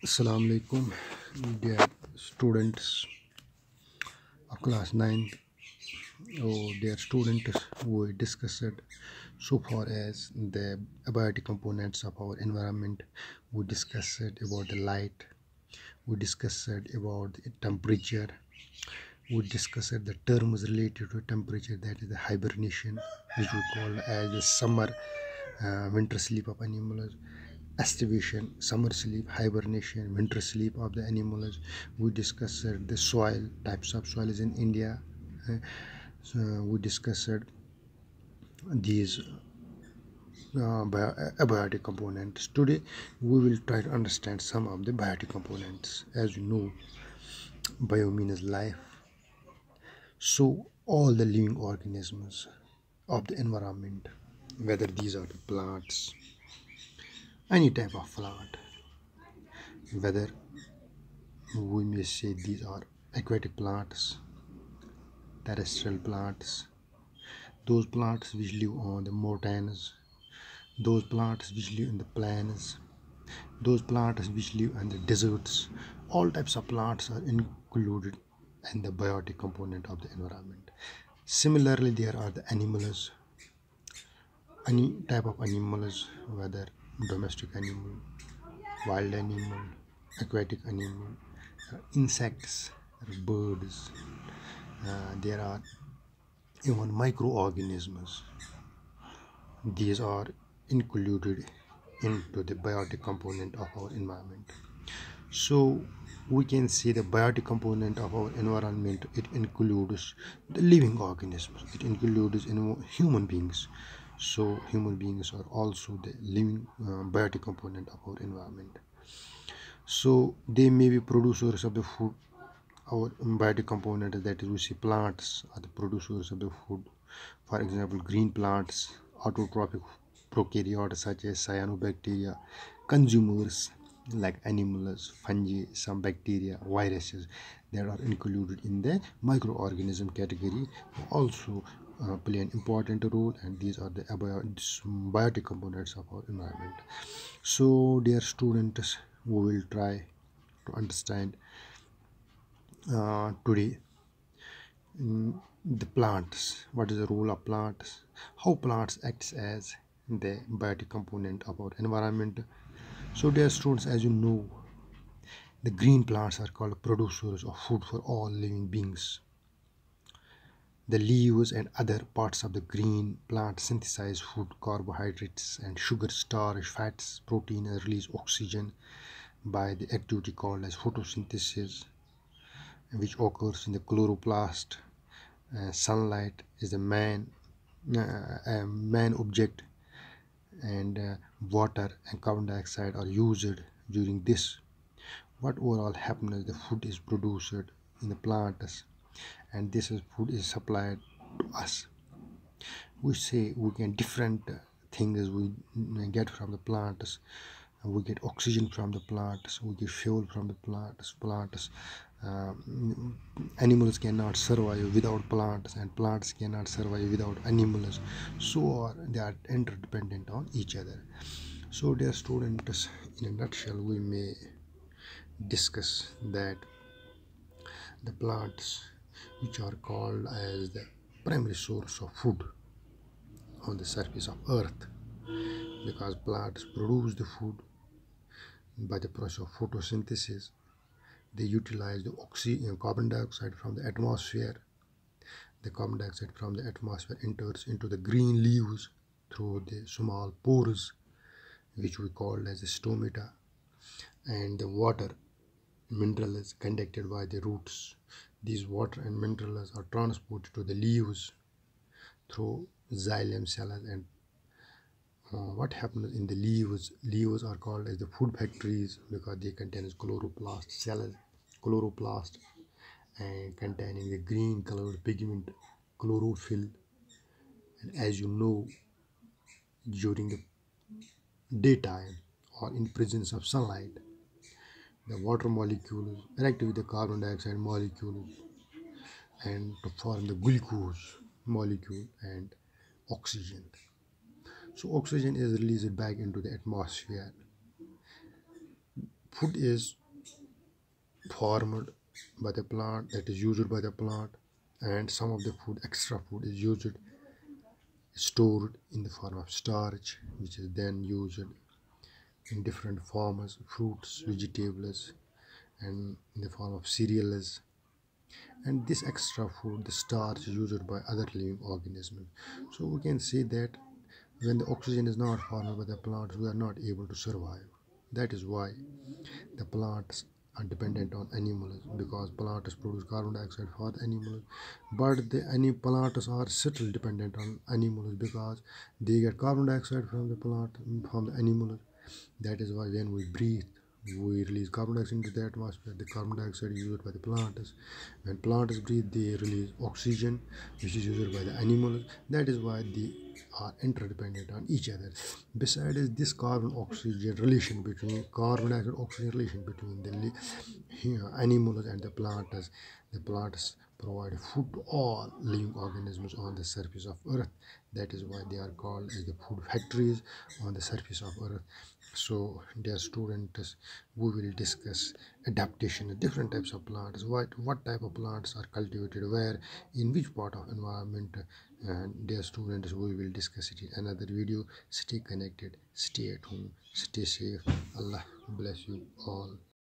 Assalamu alaikum, dear students of class 9. Oh, dear students, we discussed so far as the abiotic components of our environment. We discussed about the light. We discussed about the temperature. We discussed the terms related to temperature, that is the hibernation, which we call as the summer, winter sleep of animals, estivation, summer sleep, hibernation, winter sleep of the animals. We discussed the soil, types of soils in India. Uh, so we discussed these abiotic components. Today, we will try to understand some of the biotic components. As you know, bio means life. So, all the living organisms of the environment, whether these are the plants, any type of plant, whether we may say these are aquatic plants, terrestrial plants, those plants which live on the mountains, those plants which live in the plains, those plants which live in the deserts. All types of plants are included in the biotic component of the environment. Similarly, there are the animals, any type of animals, whether domestic animal, wild animal, aquatic animal, insects, birds. There are even microorganisms. These are included into the biotic component of our environment. So we can see the biotic component of our environment. It includes the living organisms. It includes human beings. So human beings are also the living biotic component of our environment. So they may be producers of the food. Our biotic component, that is, we see plants are the producers of the food. For example, green plants, autotrophic prokaryotes such as cyanobacteria, consumers like animals, fungi, some bacteria, viruses that are included in the microorganism category also play an important role, and these are the biotic components of our environment. So, dear students, we will try to understand today the plants. What is the role of plants? How plants acts as the biotic component of our environment. So, dear students, as you know, the green plants are called producers of food for all living beings. The leaves and other parts of the green plant synthesize food, carbohydrates and sugar, starch, fats, protein, and release oxygen by the activity called as photosynthesis, which occurs in the chloroplast. Sunlight is the main object, and water and carbon dioxide are used during this. What overall happens, the food is produced in the plants, and food is supplied to us. We say we get different things we get from the plants. We get oxygen from the plants, we get fuel from the plants. Animals cannot survive without plants, and plants cannot survive without animals. So they are interdependent on each other. So, dear students, in a nutshell, we may discuss that the plants, which are called as the primary source of food on the surface of earth, because plants produce the food by the process of photosynthesis. They utilize the carbon dioxide from the atmosphere. The carbon dioxide from the atmosphere enters into the green leaves through the small pores, which we call as the stomata, and the water minerals conducted by the roots. These water and minerals are transported to the leaves through xylem cells, and what happens in the leaves are called as the food factories because they contain chloroplast cells, chloroplast, and containing the green colored pigment chlorophyll. And as you know, during the daytime or in presence of sunlight, the water molecules react with the carbon dioxide molecule and to form the glucose molecule and oxygen. So oxygen is released back into the atmosphere. Food is formed by the plant, that is used by the plant, and some of the food, extra food, is used, stored in the form of starch, which is then used in different forms, fruits, vegetables, and in the form of cereals. And this extra food, the starch, used by other living organisms. So we can say that when the oxygen is not formed by the plants, we are not able to survive. That is why the plants are dependent on animals, because plants produce carbon dioxide for the animals, but the any plants are still dependent on animals because they get carbon dioxide from the plant, from the animals. That is why when we breathe, we release carbon dioxide into the atmosphere. The carbon dioxide is used by the plants. When plants breathe, they release oxygen, which is used by the animals. That is why they are interdependent on each other. Besides this carbon oxygen relation between carbon dioxide oxygen relation between the animals and the plants provide food to all living organisms on the surface of earth. That is why they are called as the food factories on the surface of earth. So dear students, we will discuss adaptation, different types of plants, what type of plants are cultivated where, in which part of environment. And dear students, we will discuss it in another video. Stay connected, stay at home, stay safe. Allah bless you all.